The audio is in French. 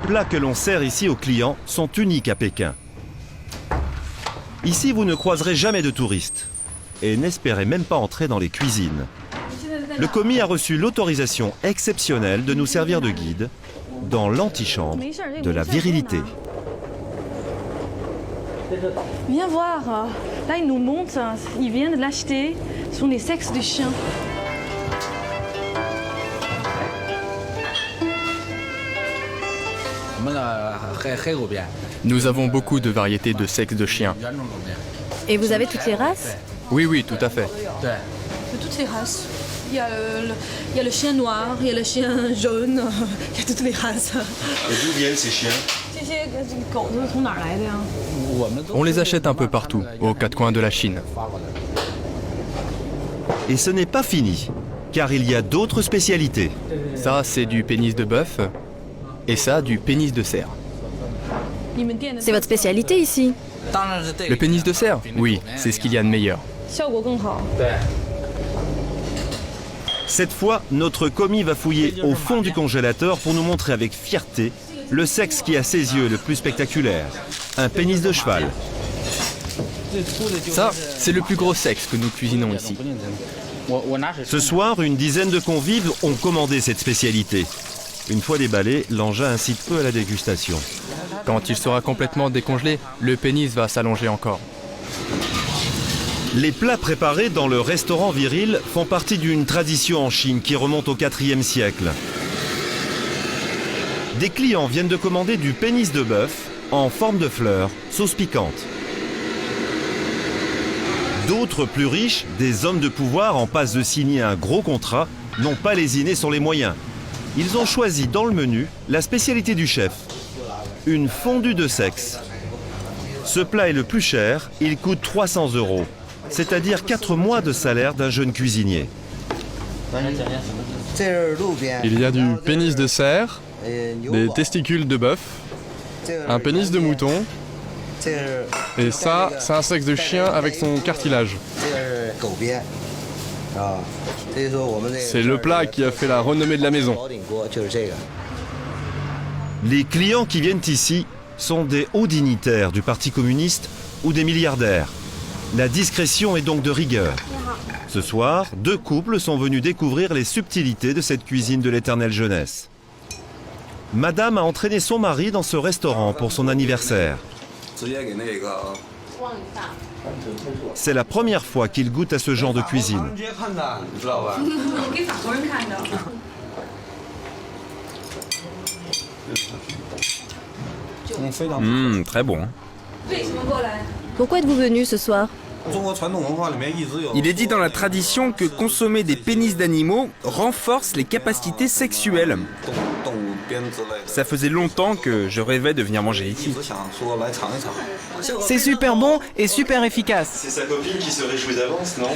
plats que l'on sert ici aux clients sont uniques à Pékin. Ici, vous ne croiserez jamais de touristes. Et n'espérez même pas entrer dans les cuisines. Le commis a reçu l'autorisation exceptionnelle de nous servir de guide dans l'antichambre de la virilité. Viens voir, là il nous montre, il vient de l'acheter, ce sont les sexes de chiens. Nous avons beaucoup de variétés de sexes de chiens. Et vous avez toutes les races? Oui, oui, tout à fait. De toutes les races. Il y a le chien noir, il y a le chien jaune, il y a toutes les races. Et d'où viennent ces chiens? On les achète un peu partout, aux quatre coins de la Chine. Et ce n'est pas fini, car il y a d'autres spécialités. Ça, c'est du pénis de bœuf, et ça, du pénis de cerf. C'est votre spécialité ici? Le pénis de cerf? Oui, c'est ce qu'il y a de meilleur. Cette fois, notre commis va fouiller au fond du congélateur pour nous montrer avec fierté le sexe qui, à ses yeux, est le plus spectaculaire. Un pénis de cheval. Ça, c'est le plus gros sexe que nous cuisinons ici. Ce soir, une dizaine de convives ont commandé cette spécialité. Une fois déballé, l'engin incite peu à la dégustation. Quand il sera complètement décongelé, le pénis va s'allonger encore. Les plats préparés dans le restaurant viril font partie d'une tradition en Chine qui remonte au IVe siècle. Des clients viennent de commander du pénis de bœuf en forme de fleur, sauce piquante. D'autres plus riches, des hommes de pouvoir en passe de signer un gros contrat, n'ont pas lésiné sur les moyens. Ils ont choisi dans le menu la spécialité du chef, une fondue de sexe. Ce plat est le plus cher, il coûte 300 €, c'est-à-dire 4 mois de salaire d'un jeune cuisinier. Il y a du pénis de cerf, des testicules de bœuf, un pénis de mouton, et ça, c'est un sexe de chien avec son cartilage. C'est le plat qui a fait la renommée de la maison. Les clients qui viennent ici sont des hauts dignitaires du Parti communiste ou des milliardaires. La discrétion est donc de rigueur. Ce soir, 2 couples sont venus découvrir les subtilités de cette cuisine de l'éternelle jeunesse. Madame a entraîné son mari dans ce restaurant pour son anniversaire. C'est la première fois qu'il goûte à ce genre de cuisine. Très bon. Pourquoi êtes-vous venu ce soir? Il est dit dans la tradition que consommer des pénis d'animaux renforce les capacités sexuelles. Ça faisait longtemps que je rêvais de venir manger ici. C'est super bon et super efficace. C'est sa copine qui se réjouit d'avance, non?